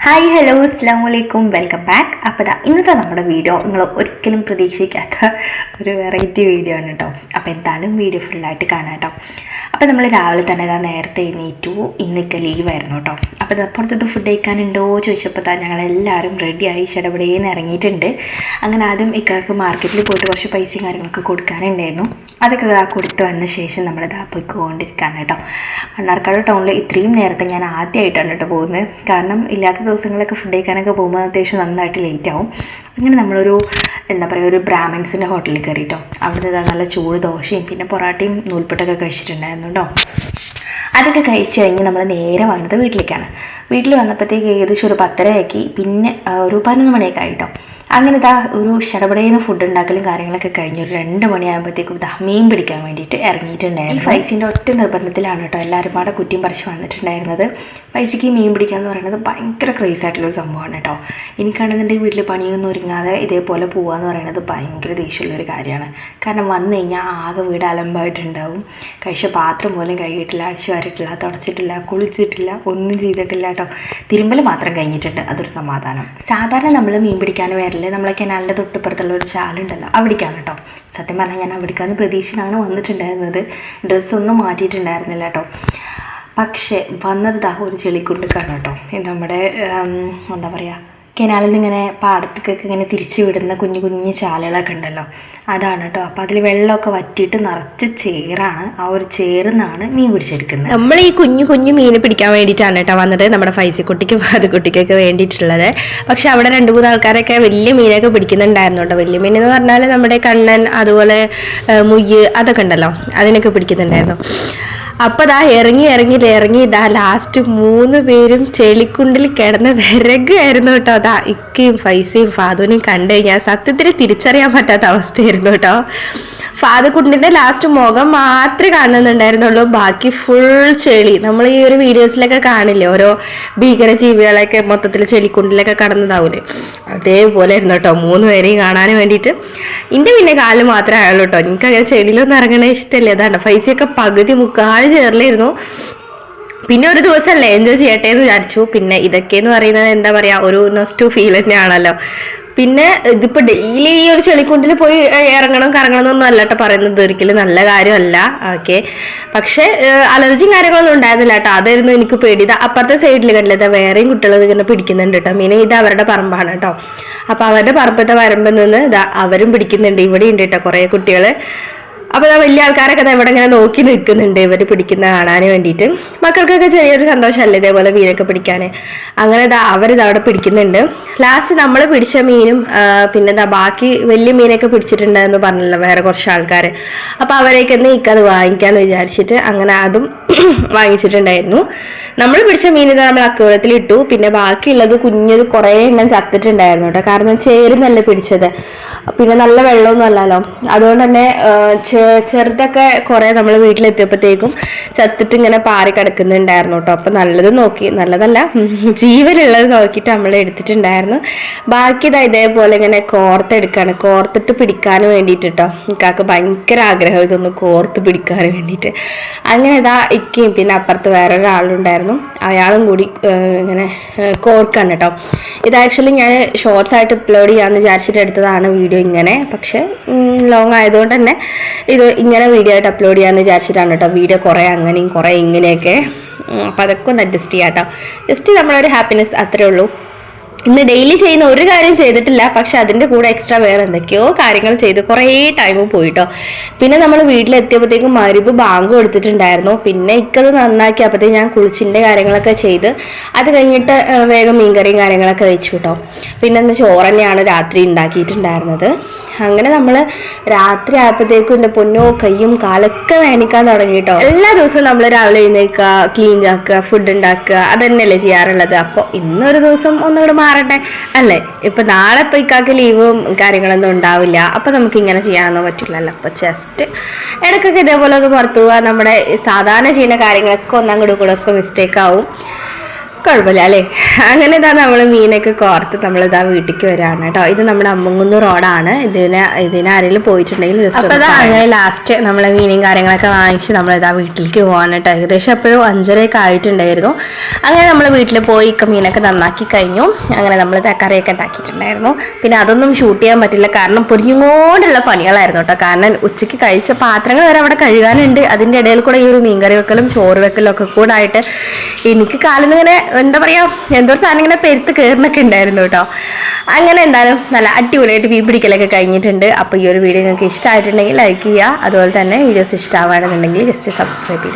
Hi hello അസ്സാം വലൈക്കും welcome back. അപ്പോൾ ഇന്നത്തെ നമ്മുടെ വീഡിയോ നിങ്ങൾ ഒരിക്കലും പ്രതീക്ഷിക്കാത്ത ഒരു വെറൈറ്റി വീഡിയോ ആണ് കേട്ടോ. അപ്പോൾ എന്തായാലും വീഡിയോ ഫുള്ളായിട്ട് കാണാം കേട്ടോ. അപ്പോൾ നമ്മൾ രാവിലെ തന്നെ നേരത്തെ എണീറ്റു. ഇന്നൊക്കെ ലീവായിരുന്നു കേട്ടോ. അപ്പോൾ പുറത്തത് ഫുഡ് കഴിക്കാനുണ്ടോ ചോദിച്ചപ്പോൾ ഞങ്ങളെല്ലാവരും റെഡിയായി ചടപടേന്ന് ഇറങ്ങിയിട്ടുണ്ട്. അങ്ങനെ ആദ്യം ഇക്കാർക്ക് മാർക്കറ്റിൽ പോയിട്ട് കുറച്ച് പൈസയും കാര്യങ്ങളൊക്കെ കൊടുക്കാനുണ്ടായിരുന്നു. അതൊക്കെ കൊടുത്ത് വന്ന ശേഷം നമ്മളിതാ പോയിക്കൊണ്ടിരിക്കുകയാണ് കേട്ടോ. മണ്ണാർക്കാട് ടൗണിൽ ഇത്രയും നേരത്തെ ഞാൻ ആദ്യമായിട്ടാണ് കേട്ടോ പോകുന്നത്. കാരണം ഇല്ലാത്ത ദിവസങ്ങളൊക്കെ ഫുഡ് കഴിക്കാനൊക്കെ പോകുമ്പോൾ അത്യാവശ്യം നന്നായിട്ട് ലേറ്റ് ആവും. അങ്ങനെ നമ്മളൊരു ഒരു ബ്രാഹ്മിൻസിൻ്റെ ഹോട്ടലിൽ കയറി കേട്ടോ. അവിടെ നല്ല ചൂട് ദോശയും പിന്നെ പൊറാട്ടയും നൂൽപ്പുട്ടൊക്കെ കഴിച്ചിട്ടുണ്ടായിരുന്നു കേട്ടോ. അതൊക്കെ കഴിച്ച് കഴിഞ്ഞ് നമ്മൾ നേരെ വന്നത് വീട്ടിലേക്കാണ്. വീട്ടിൽ വന്നപ്പോഴത്തേക്ക് ഏകദേശം ഒരു 10:30 പിന്നെ ഒരു 11 മണിയൊക്കെ ആയിട്ടോ. അങ്ങനെ ഒരു ശടപടയുന്ന ഫുഡ് ഉണ്ടാക്കലും കാര്യങ്ങളൊക്കെ കഴിഞ്ഞ് ഒരു 2 മണിയാകുമ്പോഴത്തേക്കും മീൻ പിടിക്കാൻ വേണ്ടിയിട്ട് ഇറങ്ങിയിട്ടുണ്ടായിരുന്നു. ഈ ഫൈസിൻ്റെ ഒറ്റ നിർബന്ധത്തിലാണ് കേട്ടോ എല്ലാവരും പാടെ കുറ്റിയും പറിച്ച് വന്നിട്ടുണ്ടായിരുന്നത്. ഫൈസിക്ക് മീൻ പിടിക്കുക എന്ന് പറയുന്നത് ഭയങ്കര ക്രേസ് ആയിട്ടുള്ളൊരു സംഭവമാണ് കേട്ടോ. എനിക്കാണെന്നുണ്ടെങ്കിൽ വീട്ടിൽ പണിയൊന്നും ഒരുങ്ങാതെ ഇതേപോലെ പോകുക എന്ന് പറയുന്നത് ഭയങ്കര ദേഷ്യമുള്ളൊരു കാര്യമാണ്. കാരണം വന്നു കഴിഞ്ഞാൽ ആകെ വീട് അലമ്പായിട്ടുണ്ടാവും. കഴിച്ച പാത്രം പോലും കഴുകിയിട്ടില്ല, അടിച്ചു വാരിയിട്ടില്ല, തുടച്ചിട്ടില്ല, കുളിച്ചിട്ടില്ല, ഒന്നും ചെയ്തിട്ടില്ല കേട്ടോ. തിരുമ്പൽ മാത്രം കഴിഞ്ഞിട്ടുണ്ട്. അതൊരു സമാധാനം. സാധാരണ നമ്മൾ മീൻ പിടിക്കാൻ വരല് നമ്മളെ കനാലിൻ്റെ തൊട്ടിപ്പുറത്തുള്ള ഒരു ചാലുണ്ടല്ലോ, അവിടേക്കാണ് കേട്ടോ. സത്യം പറഞ്ഞാൽ ഞാൻ അവിടേക്കാന്ന് പ്രതീക്ഷയിലാണ് വന്നിട്ടുണ്ടായിരുന്നത്. ഡ്രസ്സൊന്നും മാറ്റിയിട്ടുണ്ടായിരുന്നില്ല കേട്ടോ. പക്ഷേ വന്നത് ഒരു ചെളിക്കുണ്ടിക്കാണ് കേട്ടോ. നമ്മുടെ കനാലിൽ നിന്ന് ഇങ്ങനെ പാടത്തേക്കൊക്കെ ഇങ്ങനെ തിരിച്ചു വിടുന്ന കുഞ്ഞു കുഞ്ഞു ചാലുകളൊക്കെ ഉണ്ടല്ലോ, അതാണ് കേട്ടോ. അപ്പോൾ അതിൽ വെള്ളമൊക്കെ വറ്റിയിട്ട് നിറച്ച് ചേറാണ്. ആ ഒരു ചേർന്നാണ് മീൻ പിടിച്ചെടുക്കുന്നത്. നമ്മൾ ഈ കുഞ്ഞു കുഞ്ഞു മീൻ പിടിക്കാൻ വേണ്ടിയിട്ടാണ് കേട്ടോ വന്നത്, നമ്മുടെ ഫൈസിക്കുട്ടിക്കും പാതുക്കുട്ടിക്കൊക്കെ വേണ്ടിയിട്ടുള്ളത്. പക്ഷെ അവിടെ 2-3 ആൾക്കാരൊക്കെ വലിയ മീനൊക്കെ പിടിക്കുന്നുണ്ടായിരുന്നു കേട്ടോ. വലിയ മീൻ എന്ന് പറഞ്ഞാൽ നമ്മുടെ കണ്ണൻ, അതുപോലെ മുയ്യ്, അതൊക്കെ ഉണ്ടല്ലോ, അതിനൊക്കെ പിടിക്കുന്നുണ്ടായിരുന്നു. അപ്പോൾ ഇറങ്ങി ലാസ്റ്റ് 3 പേരും ചെളിക്കുണ്ടിൽ കിടന്ന് വിറകായിരുന്നു കേട്ടോ. ഇക്കയും ഫൈസയും ഫാദുവിനെയും കണ്ടു കഴിഞ്ഞാൽ സത്യത്തിൽ തിരിച്ചറിയാൻ പറ്റാത്ത അവസ്ഥയായിരുന്നു കേട്ടോ. ഫാദുക്കുണ്ടിൻ്റെ ലാസ്റ്റ് മുഖം മാത്രമേ കാണുന്നുണ്ടായിരുന്നുള്ളൂ, ബാക്കി ഫുൾ ചെളി. നമ്മൾ ഈ ഒരു വീഡിയോസിലൊക്കെ കാണില്ലേ, ഓരോ ഭീകരജീവികളൊക്കെ മൊത്തത്തിൽ ചെളിക്കുണ്ടിലൊക്കെ കടന്നതാവൂലേ, അതേപോലെ ആയിരുന്നു കേട്ടോ 3 പേരെയും കാണാൻ വേണ്ടിയിട്ട്. എൻ്റെ പിന്നെ കാല് മാത്രമേ ആയുള്ളൂ കേട്ടോ. എനിക്കങ്ങനെ ചെടിയിലൊന്നും ഇറങ്ങണേ ഇഷ്ടമല്ലേ. അതാണ് ഫൈസിയൊക്കെ പകുതി മുക്കാൽ ചേർലായിരുന്നു. പിന്നെ ഒരു ദിവസമല്ലേ എൻജോയ് ചെയ്യട്ടെ എന്ന് വിചാരിച്ചു. പിന്നെ ഇതൊക്കെയെന്ന് പറയുന്നത് എന്താ പറയുക, ഒരു നെസ്റ്റു ഫീൽ തന്നെയാണല്ലോ. പിന്നെ ഇതിപ്പോൾ ഡെയിലി ഈ ഒരു ചെളിക്കുണ്ടിൽ പോയി ഇറങ്ങണം കറങ്ങണം എന്നൊന്നും അല്ല കേട്ടോ പറയുന്നത്, ഒരിക്കലും നല്ല കാര്യമല്ല. ഓക്കെ, പക്ഷേ അലർജിയും കാര്യങ്ങളൊന്നും ഉണ്ടായിരുന്നില്ല കേട്ടോ. അതായിരുന്നു എനിക്ക് പേടി. അപ്പുറത്തെ സൈഡിൽ കണ്ടില്ല, വേറെയും കുട്ടികൾ ഇങ്ങനെ പിടിക്കുന്നുണ്ട് കേട്ടോ മീൻ. ഇത് അവരുടെ പറമ്പാണ് കേട്ടോ. അപ്പോൾ അവരുടെ പറമ്പത്തെ വരമ്പിൽ നിന്ന് അവരും പിടിക്കുന്നുണ്ട്. ഇവിടെ ഉണ്ട് കേട്ടോ കുറേ കുട്ടികൾ. അപ്പോൾ വലിയ ആൾക്കാരൊക്കെ ഇവിടെ ഇങ്ങനെ നോക്കി നിൽക്കുന്നുണ്ട് ഇവർ പിടിക്കുന്ന കാണാൻ വേണ്ടിയിട്ട്. മക്കൾക്കൊക്കെ ചെറിയൊരു സന്തോഷമല്ലേ ഇതേപോലെ മീനൊക്കെ പിടിക്കാൻ. അങ്ങനെ അവരിത് അവിടെ പിടിക്കുന്നുണ്ട്. ലാസ്റ്റ് നമ്മൾ പിടിച്ച മീനും പിന്നെ ബാക്കി വലിയ മീനൊക്കെ പിടിച്ചിട്ടുണ്ടെന്ന് പറഞ്ഞല്ലോ വേറെ കുറച്ച് ആൾക്കാർ. അപ്പോൾ അവരേക്ക് ഇക്കത് വാങ്ങിക്കാമെന്ന് വിചാരിച്ചിട്ട് അങ്ങനെ അതും വാങ്ങിച്ചിട്ടുണ്ടായിരുന്നു. നമ്മൾ പിടിച്ച മീൻ നമ്മൾ അക്വേറിയത്തിൽ ഇട്ടു. പിന്നെ ബാക്കിയുള്ളത് കുഞ്ഞത് കുറേ എണ്ണം ചത്തിട്ടുണ്ടായിരുന്നു കേട്ടോ. കാരണം ചേരുന്നല്ലേ പിടിച്ചത്, പിന്നെ നല്ല വെള്ളമൊന്നും അല്ലല്ലോ. അതുകൊണ്ട് തന്നെ ചെറുതൊക്കെ കുറേ നമ്മൾ വീട്ടിലെത്തിയപ്പോഴത്തേക്കും ചത്തിട്ട് ഇങ്ങനെ പാറി കിടക്കുന്നുണ്ടായിരുന്നു കേട്ടോ. അപ്പം നല്ലത് നോക്കി, നല്ലതല്ല ജീവനുള്ളത് നോക്കിയിട്ട് നമ്മൾ എടുത്തിട്ടുണ്ടായിരുന്നു. ബാക്കി ഇതേപോലെ ഇങ്ങനെ കോർത്തെടുക്കുകയാണ്, കോർത്തിട്ട് പിടിക്കാൻ വേണ്ടിയിട്ട് കേട്ടോ. എനിക്കാക്ക് ഭയങ്കര ആഗ്രഹം ഇതൊന്ന് കോർത്ത് പിടിക്കാൻ വേണ്ടിയിട്ട്. അങ്ങനെ ഇക്കയും പിന്നെ അപ്പുറത്ത് വേറൊരാളുണ്ടായിരുന്നു, അയാളും കൂടി ഇങ്ങനെ കോർക്കാണ് കേട്ടോ. ഇത് ആക്ച്വലി ഞാൻ ഷോർട്സ് ആയിട്ട് അപ്ലോഡ് ചെയ്യാമെന്ന് വിചാരിച്ചിട്ട് എടുത്തതാണ് വീഡിയോ ഇങ്ങനെ. പക്ഷെ ലോങ് ആയതുകൊണ്ട് തന്നെ ഇത് ഇങ്ങനെ വീഡിയോ ആയിട്ട് അപ്ലോഡ് ചെയ്യാമെന്ന് വിചാരിച്ചിട്ടാണ് കേട്ടോ. വീഡിയോ കുറേ അങ്ങനെയും കുറേ ഇങ്ങനെയൊക്കെ. അപ്പോൾ അതൊക്കെ ഒന്ന് അഡ്ജസ്റ്റ് ചെയ്യാം കേട്ടോ. ജസ്റ്റ് നമ്മളൊരു ഹാപ്പിനെസ് അത്രേ ഉള്ളൂ. ഇന്ന് ഡെയിലി ചെയ്യുന്ന ഒരു കാര്യം ചെയ്തിട്ടില്ല, പക്ഷെ അതിൻ്റെ കൂടെ എക്സ്ട്രാ വേറെ എന്തൊക്കെയോ കാര്യങ്ങൾ ചെയ്ത് കുറേ ടൈം പോയിട്ടോ. പിന്നെ നമ്മൾ വീട്ടിലെത്തിയപ്പോഴത്തേക്കും മഗ്‌രിബ് ബാങ്ക് കൊടുത്തിട്ടുണ്ടായിരുന്നു. പിന്നെ ഇക്കത് നന്നാക്കി അപ്പോഴത്തേക്ക് ഞാൻ കുളിച്ചിൻ്റെ കാര്യങ്ങളൊക്കെ ചെയ്ത് അത് കഴിഞ്ഞിട്ട് വേഗം മീൻകറിയും കാര്യങ്ങളൊക്കെ വെച്ചു കേട്ടോ. പിന്നെ ഇന്ന് ചോറ് തന്നെയാണ് രാത്രി ഉണ്ടാക്കിയിട്ടുണ്ടായിരുന്നത്. അങ്ങനെ നമ്മൾ രാത്രി ആയപ്പോഴത്തേക്കും എൻ്റെ പൊന്നോ കയ്യും കാലൊക്കെ വേനിക്കാൻ തുടങ്ങി കേട്ടോ. എല്ലാ ദിവസവും നമ്മൾ രാവിലെ എഴുന്നേൽക്കുക, ക്ലീൻ ആക്കുക, ഫുഡ് ഉണ്ടാക്കുക, അത് തന്നെയല്ലേ ചെയ്യാറുള്ളത്. അപ്പോൾ ഇന്നൊരു ദിവസം ഒന്നുകൂടെ മാറട്ടെ അല്ലേ. ഇപ്പം നാളെ ഇപ്പോൾ ഇക്കാക്ക് ലീവും കാര്യങ്ങളൊന്നും ഉണ്ടാവില്ല, അപ്പോൾ നമുക്ക് ഇങ്ങനെ ചെയ്യാനൊന്നും പറ്റില്ലല്ലോ. അപ്പോൾ ജസ്റ്റ് ഇടയ്ക്കൊക്കെ ഇതേപോലെ ഒന്ന് പുറത്തു പോവുക. നമ്മുടെ സാധാരണ ചെയ്യുന്ന കാര്യങ്ങളൊക്കെ ഒന്നങ്ങോട്ടും കൂടെ ഒക്കെ മിസ്റ്റേക്ക് ആവും. കുഴപ്പമില്ല അല്ലേ. അങ്ങനെ ഇതാ നമ്മൾ മീനൊക്കെ കോർത്ത് നമ്മളിതാ വീട്ടിലേക്ക് വരികയാണ് കേട്ടോ. ഇത് നമ്മുടെ അമ്മങ്കുന്ന് റോഡാണ്. ഇതിന് ആരെങ്കിലും പോയിട്ടുണ്ടെങ്കിൽ ജസ്റ്റ് അപ്പോൾ അങ്ങനെ ലാസ്റ്റ് നമ്മളെ മീനും കാര്യങ്ങളൊക്കെ വാങ്ങിച്ച് നമ്മളിതാ വീട്ടിലേക്ക് പോകാൻ കേട്ടോ. ഏകദേശം എപ്പോഴും 5:30 ആയിട്ടുണ്ടായിരുന്നു. അങ്ങനെ നമ്മൾ വീട്ടിൽ പോയി മീനൊക്കെ നന്നാക്കി കഴിഞ്ഞു. അങ്ങനെ നമ്മൾ കറിയൊക്കെ ഉണ്ടാക്കിയിട്ടുണ്ടായിരുന്നു. പിന്നെ അതൊന്നും ഷൂട്ട് ചെയ്യാൻ പറ്റില്ല, കാരണം പൊരിഞ്ഞുകൊണ്ടുള്ള പണികളായിരുന്നു കേട്ടോ. കാരണം ഉച്ചയ്ക്ക് കഴിച്ച പാത്രങ്ങൾ വരെ അവിടെ കഴുകാനുണ്ട്. അതിൻ്റെ ഇടയിൽ കൂടെ ഈ ഒരു മീൻകറി വെക്കലും ചോറ് വെക്കലും ഒക്കെ കൂടെ ആയിട്ട് എനിക്ക് കാലിന്നിങ്ങനെ എന്താ പറയുക, എന്തോ ഒരു സാധനം ഇങ്ങനെ പെരുത്ത് കയറുന്നൊക്കെ ഉണ്ടായിരുന്നു കേട്ടോ. അങ്ങനെ എന്തായാലും നല്ല അടിപൊളിയായിട്ട് മീൻ പിടിക്കലൊക്കെ കഴിഞ്ഞിട്ടുണ്ട്. അപ്പോൾ ഈ ഒരു വീഡിയോ നിങ്ങൾക്ക് ഇഷ്ടമായിട്ടുണ്ടെങ്കിൽ ലൈക്ക് ചെയ്യുക. അതുപോലെ തന്നെ വീഡിയോസ് ഇഷ്ടമാവുകയാണെന്നുണ്ടെങ്കിൽ ജസ്റ്റ് സബ്സ്ക്രൈബ് ചെയ്യുക.